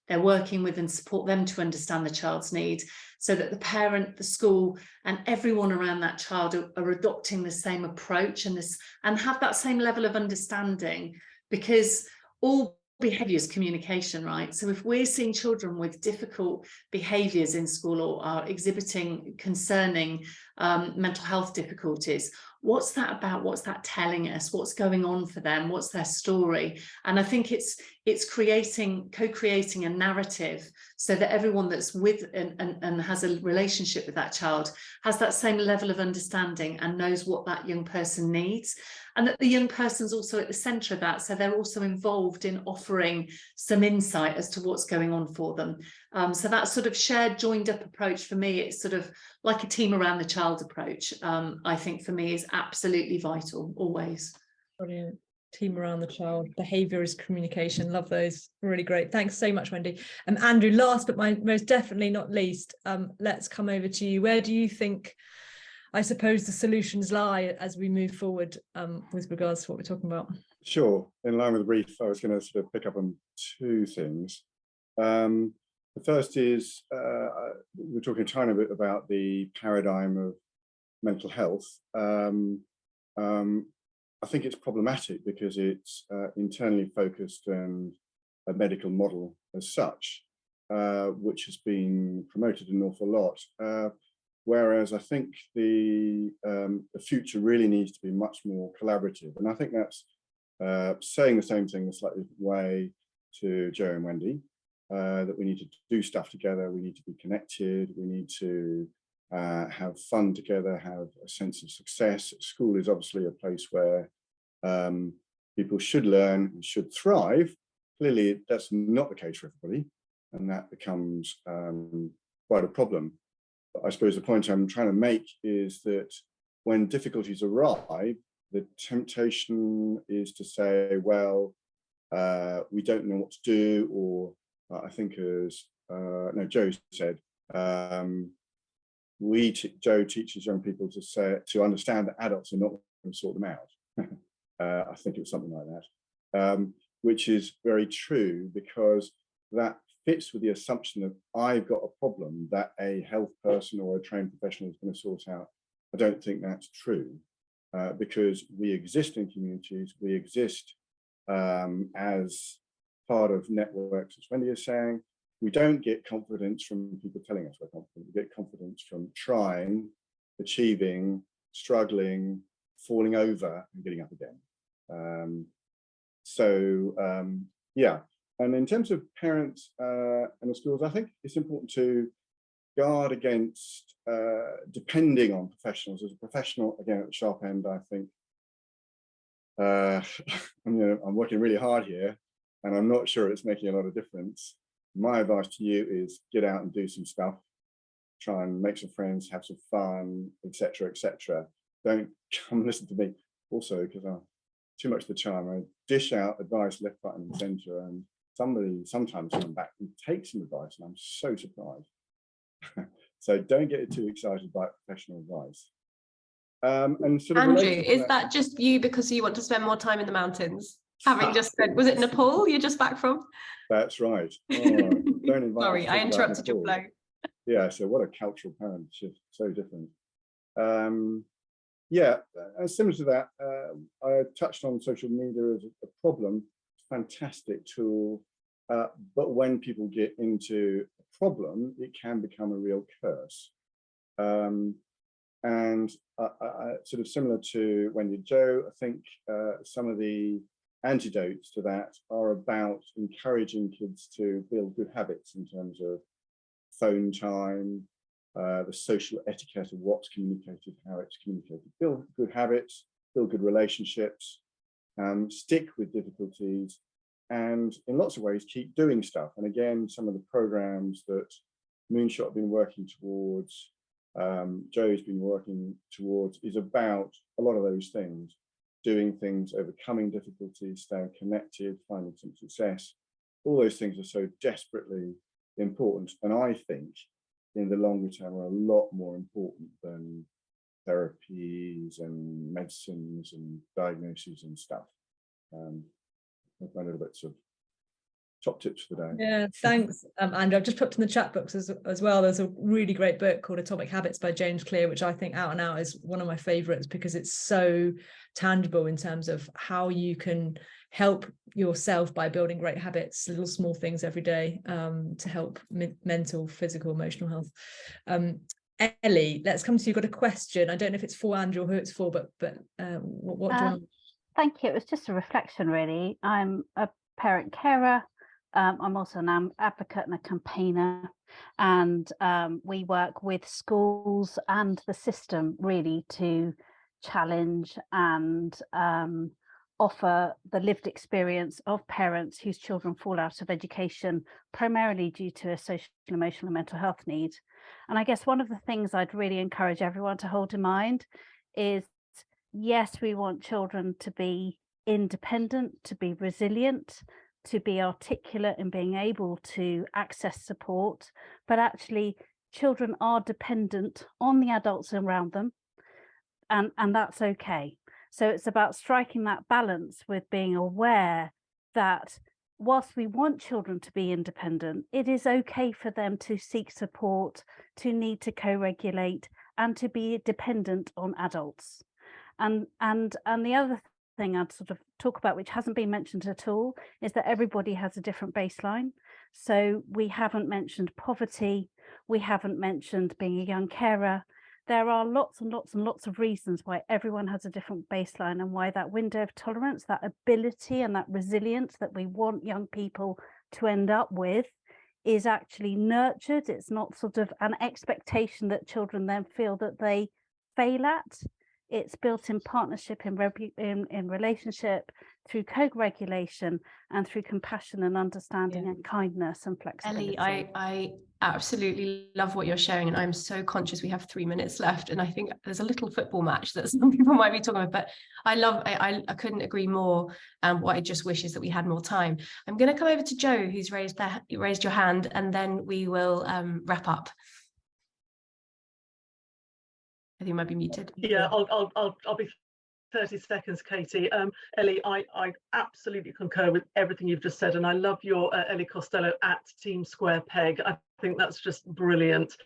they're working with, and support them to understand the child's needs, so that the parent, the school, and everyone around that child are adopting the same approach and have that same level of understanding, because all behaviour is communication, right? So if we're seeing children with difficult behaviours in school, or are exhibiting concerning mental health difficulties, what's that about? What's that telling us? What's going on for them? What's their story? And I think it's co-creating a narrative, so that everyone that's with and has a relationship with that child has that same level of understanding and knows what that young person needs, and that the young person's also at the centre of that, so they're also involved in offering some insight as to what's going on for them. So that sort of shared, joined up approach, for me, it's sort of like a team around the child approach, I think for me is absolutely vital, always. Brilliant. Team around the child. Behaviour is communication. Love those. Really great. Thanks so much, Wendy. Andrew, last but most definitely not least, let's come over to you. Where do you think, I suppose, the solutions lie as we move forward with regards to what we're talking about? Sure. In line with the brief, I was going to sort of pick up on two things. The first is, we're talking a tiny bit about the paradigm of mental health. I think it's problematic because it's internally focused and a medical model as such, which has been promoted an awful lot. Whereas I think the future really needs to be much more collaborative. And I think that's saying the same thing in a slightly different way to Joe and Wendy, that we need to do stuff together, we need to be connected, we need to have fun together, have a sense of success. School is obviously a place where people should learn and should thrive. Clearly, that's not the case for everybody, and that becomes quite a problem. But I suppose the point I'm trying to make is that when difficulties arrive, the temptation is to say, well, we don't know what to do, or I think as Joe said, Joe teaches young people to understand that adults are not going to sort them out. I think it was something like that, which is very true, because that fits with the assumption that I've got a problem that a health person or a trained professional is going to sort out. I don't think that's true, because we exist in communities, we exist as part of networks, as Wendy is saying. We don't get confidence from people telling us we're confident. We get confidence from trying, achieving, struggling, falling over and getting up again. Yeah. And in terms of parents and the schools, I think it's important to guard against depending on professionals. As a professional, again, at the sharp end, I think I'm working really hard here, and I'm not sure it's making a lot of difference. My advice to you is get out and do some stuff, try and make some friends, have some fun, etc., etc. Don't come listen to me. Also, because I'm too much of the charm, I dish out advice left, right, and centre, and somebody sometimes come back and take some advice, and I'm so surprised. So don't get too excited by professional advice. And sort of Andrew, is that just you because you want to spend more time in the mountains? Having just said, was it Nepal you're just back from? That's right. Oh, don't invite Sorry, I interrupted your flow. Yeah, so what a cultural paradigm shift, so different. Yeah, similar to that, I touched on social media as a problem. It's a fantastic tool, but when people get into a problem, it can become a real curse. And sort of similar to Wendy and Joe, I think some of the antidotes to that are about encouraging kids to build good habits in terms of phone time, the social etiquette of what's communicated, how it's communicated. Build good habits, build good relationships, stick with difficulties, and in lots of ways keep doing stuff. And again, some of the programs that Moonshot have been working towards, Joe's been working towards, is about a lot of those things. Doing things, overcoming difficulties, staying connected, finding some success. All those things are so desperately important, and I think in the longer term are a lot more important than therapies and medicines and diagnoses and stuff. I've got a little bit of top tips for the day. Yeah, thanks, Andrew. I've just put in the chat box as well. There's a really great book called Atomic Habits by James Clear, which I think out and out is one of my favorites, because it's so tangible in terms of how you can help yourself by building great habits, little small things every day, to help mental, physical, emotional health. Ellie, let's come to you. Got a question. I don't know if it's for Andrew or who it's for, but what do you want? Thank you. It was just a reflection, really. I'm a parent carer. I'm also an advocate and a campaigner, and we work with schools and the system really to challenge and offer the lived experience of parents whose children fall out of education, primarily due to a social, emotional and mental health need. And I guess one of the things I'd really encourage everyone to hold in mind is, yes, we want children to be independent, to be resilient, to be articulate in being able to access support, but actually children are dependent on the adults around them, and that's okay. So it's about striking that balance with being aware that whilst we want children to be independent, it is okay for them to seek support, to need to co-regulate, and to be dependent on adults. And the other thing I'd sort of talk about, which hasn't been mentioned at all, is that everybody has a different baseline. So we haven't mentioned poverty, we haven't mentioned being a young carer. There are lots and lots and lots of reasons why everyone has a different baseline, and why that window of tolerance, that ability and that resilience that we want young people to end up with, is actually nurtured. It's not sort of an expectation that children then feel that they fail at. It's built in partnership, in relationship, through co-regulation, and through compassion and understanding and kindness and flexibility. Ellie, I absolutely love what you're sharing, and I'm so conscious we have 3 minutes left, and I think there's a little football match that some people might be talking about, but I couldn't agree more. What I just wish is that we had more time. I'm going to come over to Joe, who's raised your hand, and then we will wrap up. I think you might be muted. Yeah, I'll be 30 seconds, Katie. Ellie, I absolutely concur with everything you've just said, and I love your Ellie Costello at Team Square Peg. I think that's just brilliant.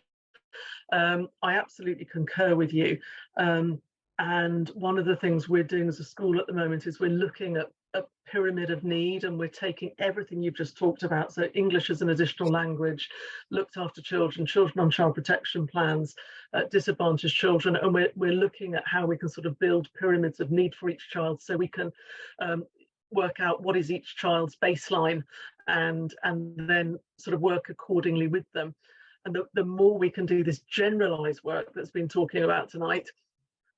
I absolutely concur with you. And one of the things we're doing as a school at the moment is we're looking at a pyramid of need, and we're taking everything you've just talked about. So English as an additional language, looked after children, children on child protection plans, disadvantaged children, and we're looking at how we can sort of build pyramids of need for each child, so we can work out what is each child's baseline, and then sort of work accordingly with them. And the more we can do this generalized work that's been talking about tonight,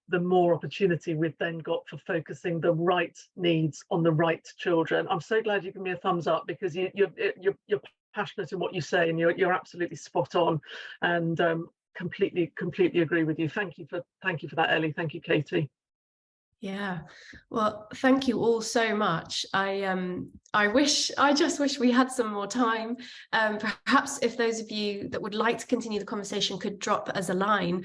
the more opportunity we've then got for focusing the right needs on the right children. I'm so glad you give me a thumbs up, because you're passionate in what you say, and you're absolutely spot on, and completely agree with you. Thank you for that, Ellie. Thank you, Katie. Yeah, well, thank you all so much. I just wish we had some more time. Perhaps if those of you that would like to continue the conversation could drop as a line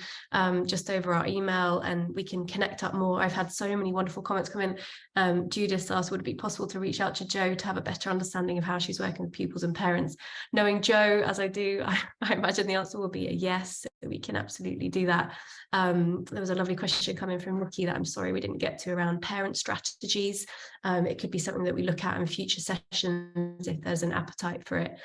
just over our email, and we can connect up more. I've had so many wonderful comments come in. Judith asked, would it be possible to reach out to Jo to have a better understanding of how she's working with pupils and parents? Knowing Jo as I do, I imagine the answer will be a yes. We can absolutely do that. There was a lovely question coming from Nikki that I'm sorry we didn't get to, around parent strategies. It could be something that we look at in future sessions if there's an appetite for it.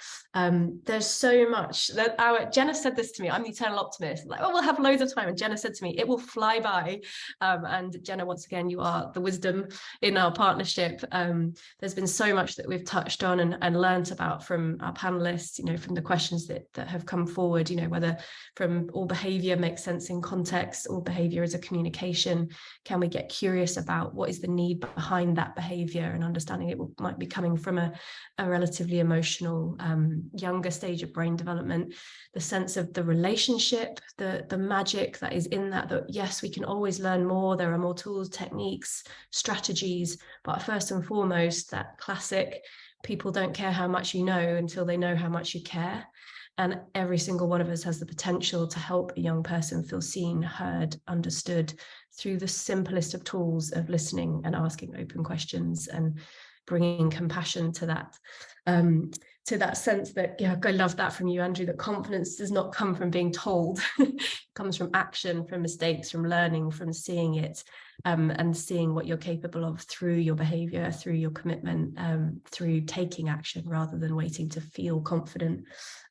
There's so much that Jenna said this to me. I'm the eternal optimist, like, oh, we'll have loads of time, and Jenna said to me, it will fly by. And Jenna, once again, you are the wisdom in our partnership. There's been so much that we've touched on and learnt about from our panelists, you know, from the questions that have come forward, you know, whether from all behaviour makes sense in context, all behaviour is a communication. Can we get curious about what is the need behind that behaviour, and understanding it might be coming from a relatively emotional younger stage of brain development. The sense of the relationship, the magic that is in that yes, we can always learn more. There are more tools, techniques, strategies, but first and foremost, that classic, people don't care how much you know until they know how much you care. And every single one of us has the potential to help a young person feel seen, heard, understood through the simplest of tools of listening and asking open questions and bringing compassion to that. To that sense that, yeah, I love that from you, Andrew, that confidence does not come from being told. It comes from action, from mistakes, from learning, from seeing it, and seeing what you're capable of through your behaviour, through your commitment, through taking action rather than waiting to feel confident.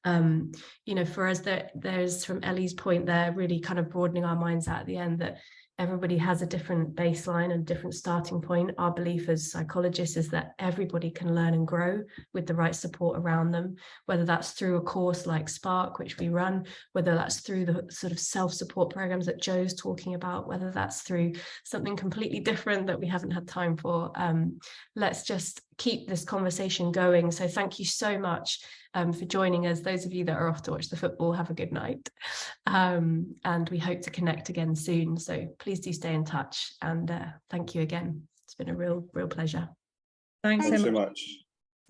You know, for us, there's, from Ellie's point there, really kind of broadening our minds out at the end, that everybody has a different baseline and different starting point. Our belief as psychologists is that everybody can learn and grow with the right support around them, whether that's through a course like Spark, which we run, whether that's through the sort of self-support programs that Jo's talking about, whether that's through something completely different that we haven't had time for. Let's just keep this conversation going. So thank you so much for joining us. Those of you that are off to watch the football, have a good night. And we hope to connect again soon. So please do stay in touch. And thank you again. It's been a real pleasure. Thanks so much.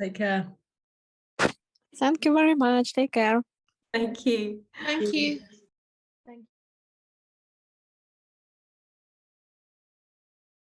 Take care. Thank you very much. Take care. Thank you. Thank you.